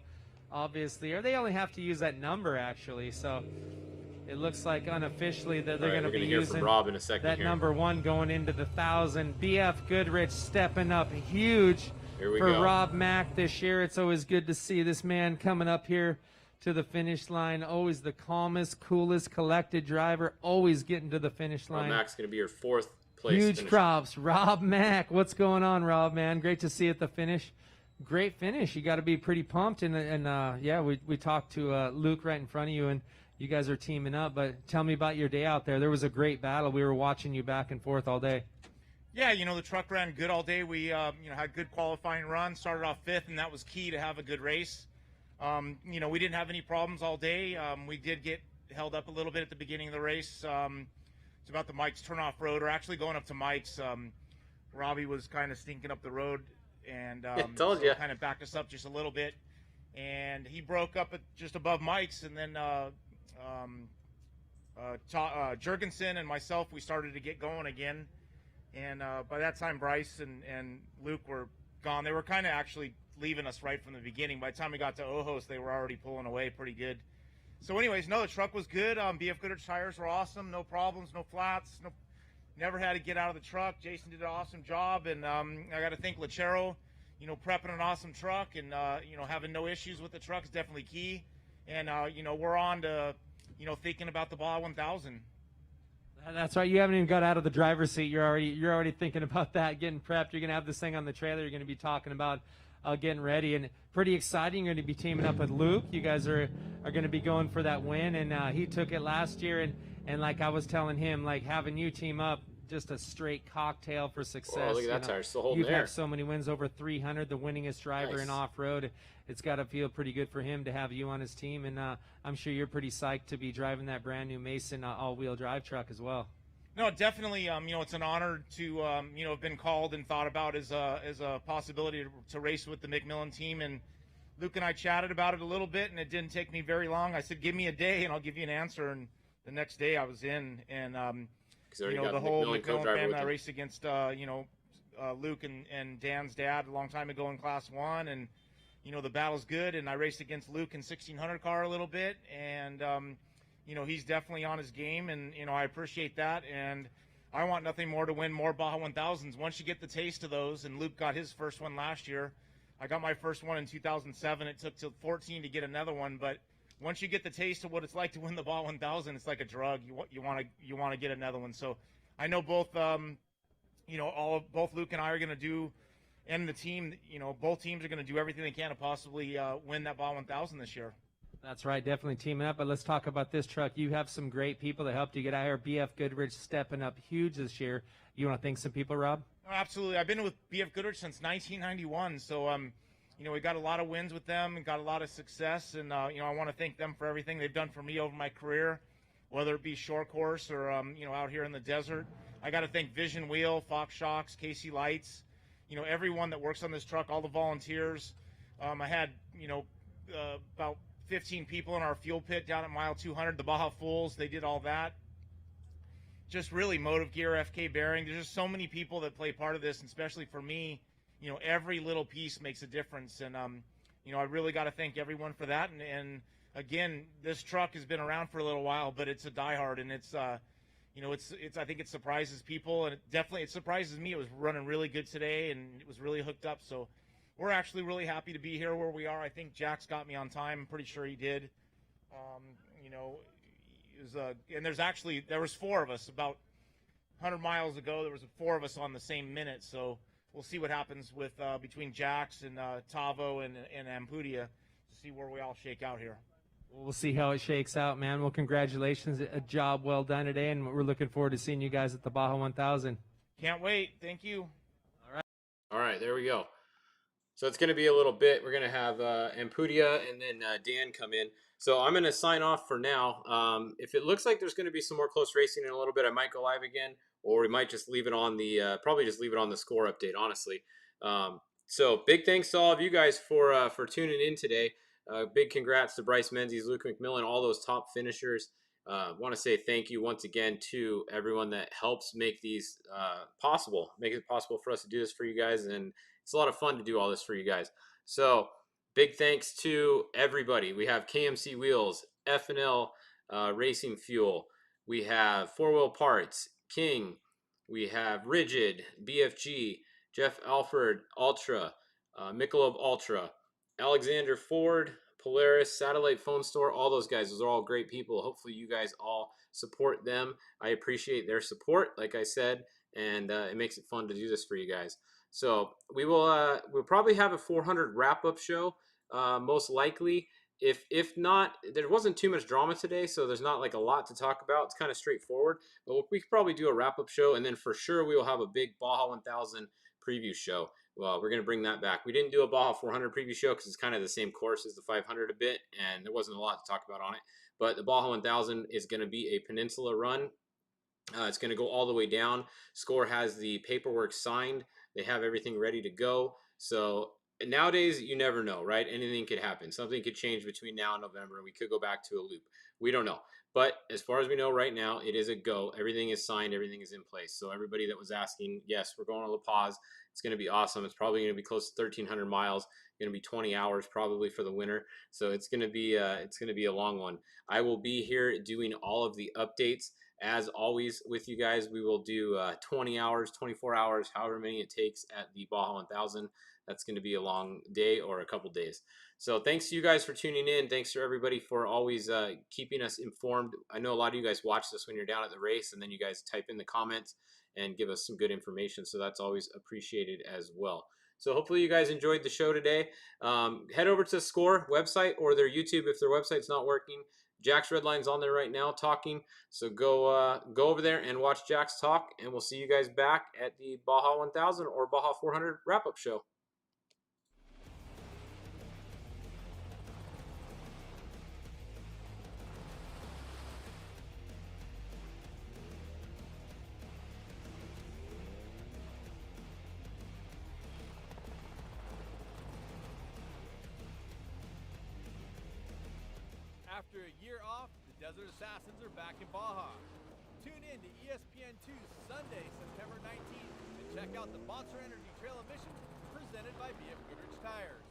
[SPEAKER 12] obviously, or they only have to use that number actually. So it looks like unofficially that they're going to be using
[SPEAKER 9] Rob in a second
[SPEAKER 12] that
[SPEAKER 9] here.
[SPEAKER 12] number 1 going into the 1,000. BF Goodrich stepping up huge for
[SPEAKER 9] go.
[SPEAKER 12] Rob Mack this year. It's always good to see this man coming up here to the finish line. Always the calmest, coolest, collected driver. Always getting to the finish line.
[SPEAKER 9] Rob Mack's going to be your 4th place.
[SPEAKER 12] Huge
[SPEAKER 9] finisher.
[SPEAKER 12] props, Rob Mack. What's going on, Rob? Man, great to see you at the finish. Great finish. You got to be pretty pumped. And yeah, we talked to Luke right in front of you, and you guys are teaming up. But tell me about your day out there. There was a great battle. We were watching you back and forth all day.
[SPEAKER 16] Yeah, the truck ran good all day. We, had good qualifying run. Started off 5th, and that was key to have a good race. We didn't have any problems all day. We did get held up a little bit at the beginning of the race. It's about the Mike's turnoff road, or actually going up to Mike's. Robbie was kind of stinking up the road, and
[SPEAKER 9] told you.
[SPEAKER 16] Kind of backed us up just a little bit. And he broke up at just above Mike's, and then Jurgensen and myself, we started to get going again. And by that time, Bryce and Luke were gone. They were kind of actually leaving us right from the beginning. By the time we got to Ojos, they were already pulling away pretty good. So anyways, no, the truck was good. BF Goodrich tires were awesome. No problems, no flats. Never had to get out of the truck. Jason did an awesome job. And I got to thank Lechero, prepping an awesome truck and, having no issues with the truck is definitely key. And, we're on to, thinking about the Baja 1000.
[SPEAKER 12] That's right. You haven't even got out of the driver's seat. You're already thinking about that, getting prepped. You're going to have this thing on the trailer. You're going to be talking about getting ready, and pretty exciting. You're going to be teaming up with Luke. You guys are going to be going for that win, and he took it last year. And like I was telling him, like having you team up, just a straight cocktail for success.
[SPEAKER 9] Whoa, look at that tire, still holding
[SPEAKER 12] You've
[SPEAKER 9] there.
[SPEAKER 12] had so many wins, over 300, the winningest driver in off-road. It's got to feel pretty good for him to have you on his team, and I'm sure you're pretty psyched to be driving that brand new Mason all-wheel drive truck as well.
[SPEAKER 16] No, definitely. It's an honor to have been called and thought about as a possibility to race with the McMillin team. And Luke and I chatted about it a little bit, and it didn't take me very long. I said, "Give me a day, and I'll give you an answer." And the next day, I was in, and the whole McMillin family. I raced against Luke and Dan's dad a long time ago in Class 1, and the battle's good. And I raced against Luke in 1600 car a little bit, and he's definitely on his game, and, I appreciate that. And I want nothing more to win more Baja 1000s. Once you get the taste of those, and Luke got his first one last year. I got my first one in 2007. It took till 14 to get another one. But once you get the taste of what it's like to win the Baja 1000, it's like a drug. You want to get another one. So I know both, both Luke and I are going to do, and the team, both teams are going to do everything they can to possibly win that Baja 1000 this year.
[SPEAKER 12] That's right, definitely teaming up. But let's talk about this truck. You have some great people that helped you get out here. BF Goodrich stepping up huge this year. You want to thank some people, Rob?
[SPEAKER 16] Oh, absolutely. I've been with BF Goodrich since 1991. So, we got a lot of wins with them and got a lot of success. And, I want to thank them for everything they've done for me over my career, whether it be short course or, out here in the desert. I got to thank Vision Wheel, Fox Shocks, KC Lights, everyone that works on this truck, all the volunteers. I had, about 15 people in our fuel pit down at mile 200, the Baja Fools, they did all that. Just really Motive Gear, FK Bearing. There's just so many people that play part of this, and especially for me, every little piece makes a difference. And, I really got to thank everyone for that. And again, this truck has been around for a little while, but it's a diehard, and it's, I think it surprises people, and it surprises me. It was running really good today, and it was really hooked up. So we're actually really happy to be here where we are. I think Jack's got me on time. I'm pretty sure he did. And there was 4 of us. About 100 miles ago, there was 4 of us on the same minute. So we'll see what happens with between Jax and Tavo and Ampudia to see where we all shake out here.
[SPEAKER 12] We'll see how it shakes out, man. Well, congratulations. A job well done today, and we're looking forward to seeing you guys at the Baja 1000.
[SPEAKER 16] Can't wait. Thank you.
[SPEAKER 9] All right, there we go. So it's going to be a little bit. We're going to have Ampudia and then Dan come in. So I'm going to sign off for now. If it looks like there's going to be some more close racing in a little bit, I might go live again, or we might just leave it on the probably just leave it on the score update, honestly. So big thanks to all of you guys for tuning in today. Big congrats to Bryce Menzies, Luke McMillin, all those top finishers. Want to say thank you once again to everyone that helps make these possible, make it possible for us to do this for you guys. And it's a lot of fun to do all this for you guys. So big thanks to everybody. We have KMC Wheels, F&L Racing Fuel. We have 4-Wheel Parts, King. We have Rigid, BFG, Jeff Alford, Ultra, Michelob Ultra, Alexander Ford, Polaris, Satellite Phone Store, all those guys. Those are all great people. Hopefully you guys all support them. I appreciate their support, like I said, and it makes it fun to do this for you guys. So we'll probably have a 400 wrap-up show, most likely. If not, there wasn't too much drama today, so there's not like a lot to talk about. It's kind of straightforward, but we could probably do a wrap-up show, and then for sure we will have a big Baja 1000 preview show. Well, we're going to bring that back. We didn't do a Baja 400 preview show because it's kind of the same course as the 500 a bit, and there wasn't a lot to talk about on it. But the Baja 1000 is going to be a peninsula run. It's going to go all the way down. Score has the paperwork signed. They have everything ready to go. So nowadays, you never know, right? Anything could happen. Something could change between now and November. We could go back to a loop. We don't know. But as far as we know right now, it is a go. Everything is signed. Everything is in place. So everybody that was asking, yes, we're going to La Paz. It's going to be awesome. It's probably going to be close to 1,300 miles. Going to be 20 hours probably for the winter. So it's going to be a long one. I will be here doing all of the updates. As always with you guys, we will do 20 hours, 24 hours, however many it takes at the Baja 1000. That's going to be a long day or a couple days. So thanks to you guys for tuning in. Thanks to everybody for always keeping us informed. I know a lot of you guys watch this when you're down at the race, and then you guys type in the comments and give us some good information. So that's always appreciated as well. So hopefully you guys enjoyed the show today. Head over to the Score website or their YouTube if their website's not working. Jack's Redline's on there right now talking. So go over there and watch Jack's talk, and we'll see you guys back at the Baja 1000 or Baja 400 wrap-up show.
[SPEAKER 17] After a year off, the Desert Assassins are back in Baja. Tune in to ESPN2 Sunday, September 19th, and check out the Monster Energy Trail of Missions presented by BF Goodrich Tires.